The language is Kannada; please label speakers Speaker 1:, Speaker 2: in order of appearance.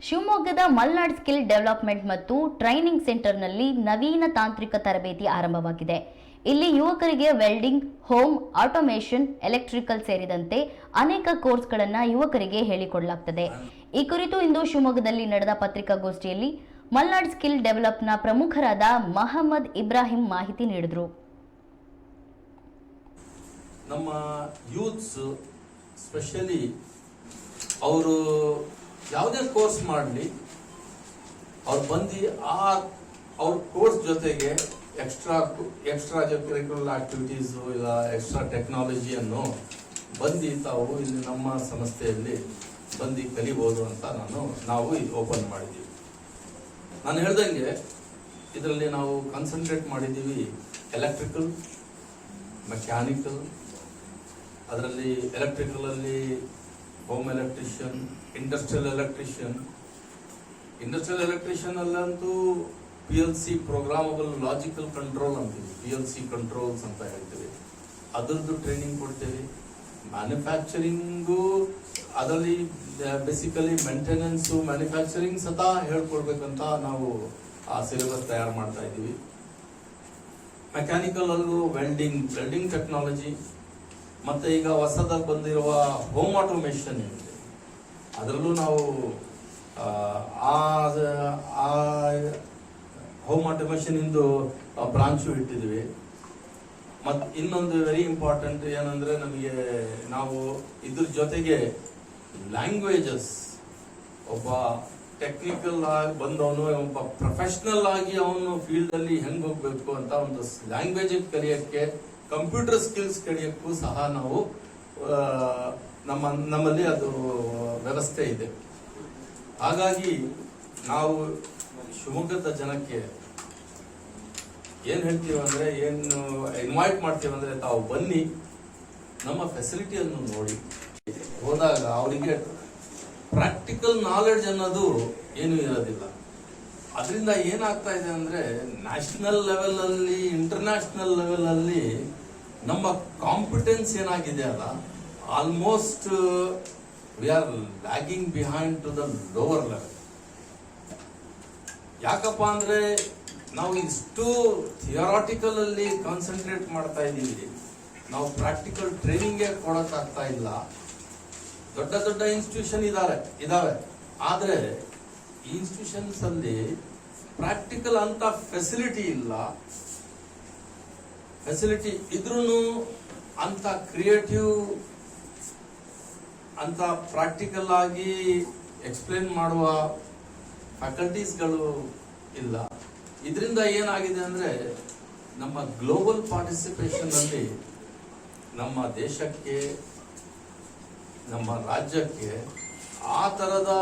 Speaker 1: ಶಿವಮೊಗ್ಗದ ಮಲ್ನಾಡ್ ಸ್ಕಿಲ್ ಡೆವಲಪ್ಮೆಂಟ್ ಮತ್ತು ಟ್ರೈನಿಂಗ್ ಸೆಂಟರ್ನಲ್ಲಿ ನವೀನ ತಾಂತ್ರಿಕ ತರಬೇತಿ ಆರಂಭವಾಗಿದೆ. ಇಲ್ಲಿ ಯುವಕರಿಗೆ ವೆಲ್ಡಿಂಗ್, ಹೋಮ್ ಆಟೋಮೇಷನ್, ಎಲೆಕ್ಟ್ರಿಕಲ್ ಸೇರಿದಂತೆ ಅನೇಕ ಕೋರ್ಸ್ಗಳನ್ನು ಯುವಕರಿಗೆ ಹೇಳಿಕೊಡಲಾಗುತ್ತದೆ. ಈ ಕುರಿತು ಇಂದು ಶಿವಮೊಗ್ಗದಲ್ಲಿ ನಡೆದ ಪತ್ರಿಕಾಗೋಷ್ಠಿಯಲ್ಲಿ ಮಲ್ನಾಡ್ ಸ್ಕಿಲ್ ಡೆವಲಪ್ನ ಪ್ರಮುಖರಾದ ಮಹಮ್ಮದ್ ಇಬ್ರಾಹಿಂ ಮಾಹಿತಿ ನೀಡಿದರು.
Speaker 2: ನಮ್ಮ ಯೂತ್ಸ್ ಸ್ಪೆಷಲಿ ಅವರು ಯಾವುದೇ ಕೋರ್ಸ್ ಮಾಡಲಿ, ಅವ್ರು ಬಂದು ಅವ್ರ ಕೋರ್ಸ್ ಜೊತೆಗೆ ಎಕ್ಸ್ಟ್ರಾ ಕರಿಕ್ಯುಲರ್ ಆಕ್ಟಿವಿಟೀಸ್ ಇಲ್ಲ ಎಕ್ಸ್ಟ್ರಾ ಟೆಕ್ನಾಲಜಿಯನ್ನು ಬಂದು ತಾವು ಇಲ್ಲಿ ನಮ್ಮ ಸಂಸ್ಥೆಯಲ್ಲಿ ಬಂದು ಕಲಿಬಹುದು ಅಂತ ನಾವು ಓಪನ್ ಮಾಡಿದ್ದೀವಿ. ನಾನು ಹೇಳ್ದಂಗೆ ಇದರಲ್ಲಿ ನಾವು ಕಾನ್ಸಂಟ್ರೇಟ್ ಮಾಡಿದ್ದೀವಿ ಎಲೆಕ್ಟ್ರಿಕಲ್, ಮೆಕ್ಯಾನಿಕಲ್, ಅದರಲ್ಲಿ ಎಲೆಕ್ಟ್ರಿಕಲ್ ಅಲ್ಲಿ ಹೋಮ್ ಎಲೆಕ್ಟ್ರಿಷಿಯನ್, ಇಂಡಸ್ಟ್ರಿಯಲ್ ಎಲೆಕ್ಟ್ರಿಷಿಯನ್ ಅಲ್ಲಂತೂ PLC ಪ್ರೋಗ್ರಾಮಬಲ್ ಲಾಜಿಕಲ್ ಕಂಟ್ರೋಲ್ ಅಂತೀವಿ, PLC ಕಂಟ್ರೋಲ್ಸ್ ಅಂತ ಹೇಳ್ತೀವಿ, ಅದರದ್ದು ಟ್ರೈನಿಂಗ್ ಕೊಡ್ತೇವೆ. ಮ್ಯಾನುಫ್ಯಾಕ್ಚರಿಂಗು ಅದರಲ್ಲಿ ಬೇಸಿಕಲಿ ಮೇಂಟೆನೆನ್ಸು, ಮ್ಯಾನುಫ್ಯಾಕ್ಚರಿಂಗ್ ಸತಾ ಹೇಳ್ಕೊಡ್ಬೇಕಂತ ನಾವು ಆ ಸಿಲೆಬಸ್ ತಯಾರು ಮಾಡ್ತಾ ಇದ್ದೀವಿ. ಮೆಕ್ಯಾನಿಕಲ್ ಅಲ್ಲೂ ವೆಲ್ಡಿಂಗ್ ಟೆಕ್ನಾಲಜಿ, ಮತ್ತೆ ಈಗ ಹೊಸದಾಗಿ ಬಂದಿರುವ ಹೋಮ್ ಆಟೋಮೇಷನ್ ಏನಿದೆ ಅದರಲ್ಲೂ ನಾವು ಹೋಮ್ ಆಟೋಮೇಷನ್ ಇಂದು ಬ್ರಾಂಚು ಇಟ್ಟಿದ್ದೀವಿ. ಮತ್ತು ಇನ್ನೊಂದು ವೆರಿ ಇಂಪಾರ್ಟೆಂಟ್ ಏನಂದ್ರೆ ನಮಗೆ ನಾವು ಇದ್ರ ಜೊತೆಗೆ ಲ್ಯಾಂಗ್ವೇಜಸ್, ಒಬ್ಬ ಟೆಕ್ನಿಕಲ್ ಆಗಿ ಬಂದವನು ಒಬ್ಬ ಪ್ರೊಫೆಷನಲ್ ಆಗಿ ಅವನು ಫೀಲ್ಡ್ ಅಲ್ಲಿ ಹೆಂಗ್ ಹೋಗ್ಬೇಕು ಅಂತ ಒಂದು ಲ್ಯಾಂಗ್ವೇಜ್ ಕಲಿಯಕ್ಕೆ, ಕಂಪ್ಯೂಟರ್ ಸ್ಕಿಲ್ಸ್ ಕಲಿಯಕ್ಕೂ ಸಹ ನಾವು ನಮ್ಮಲ್ಲಿ ಅದು ವ್ಯವಸ್ಥೆ ಇದೆ. ಹಾಗಾಗಿ ನಾವು ಶಿವಮೊಗ್ಗದ ಜನಕ್ಕೆ ಏನ್ ಹೇಳ್ತೀವಿ ಅಂದ್ರೆ, ಏನು ಇನ್ವೈಟ್ ಮಾಡ್ತೀವಿ ಅಂದ್ರೆ, ತಾವು ಬನ್ನಿ, ನಮ್ಮ ಫೆಸಿಲಿಟಿಯನ್ನು ನೋಡಿ. ಹೋದಾಗ ಅವರಿಗೆ ಪ್ರಾಕ್ಟಿಕಲ್ ನಾಲೆಡ್ಜ್ ಅನ್ನೋದು ಏನು ಇರೋದಿಲ್ಲ. ಅದರಿಂದ ಏನಾಗ್ತಾ ಇದೆ ಅಂದ್ರೆ, ನ್ಯಾಷನಲ್ ಲೆವೆಲ್ ಅಲ್ಲಿ, ಇಂಟರ್ನ್ಯಾಷನಲ್ ಲೆವೆಲ್ ಅಲ್ಲಿ ನಮ್ಮ ಕಾಂಪಿಟೆನ್ಸ್ ಏನಾಗಿದೆ ಅಲ್ಲ, almost we are lagging behind to the lower level. ಯಾಕಪ್ಪ ಅಂದ್ರೆ ನಾವು ಇಷ್ಟು ಥಿಯರಾಟಿಕಲ್ ಅಲ್ಲಿ ಕಾನ್ಸಂಟ್ರೇಟ್ ಮಾಡ್ತಾ ಇದ್ದೀವಿ, ನಾವು ಪ್ರಾಕ್ಟಿಕಲ್ ಟ್ರೈನಿಂಗ್ ಕೊಡಕ್ಕಾಗ್ತಾ ಇಲ್ಲ. ದೊಡ್ಡ ದೊಡ್ಡ ಇನ್ಸ್ಟಿಟ್ಯೂಷನ್ ಇದಾವೆ, ಆದ್ರೆ ಈ ಇನ್ಸ್ಟಿಟ್ಯೂಷನ್ಸ್ ಅಲ್ಲಿ ಪ್ರಾಕ್ಟಿಕಲ್ ಅಂತ ಫೆಸಿಲಿಟಿ ಇಲ್ಲ. ಫೆಸಿಲಿಟಿ ಇದ್ರೂ ಅಂತ ಕ್ರಿಯೇಟಿವ್, ಅಂತ ಪ್ರಾಕ್ಟಿಕಲ್ ಆಗಿ ಎಕ್ಸ್ಪ್ಲೇನ್ ಮಾಡುವ ಫ್ಯಾಕಲ್ಟೀಸ್ಗಳು ಇಲ್ಲ. ಇದರಿಂದ ಏನಾಗಿದೆ ಅಂದ್ರೆ, ನಮ್ಮ ಗ್ಲೋಬಲ್ ಪಾರ್ಟಿಸಿಪೇಷನ್ ಅಲ್ಲಿ ನಮ್ಮ ದೇಶಕ್ಕೆ, ನಮ್ಮ ರಾಜ್ಯಕ್ಕೆ ಆ ತರದ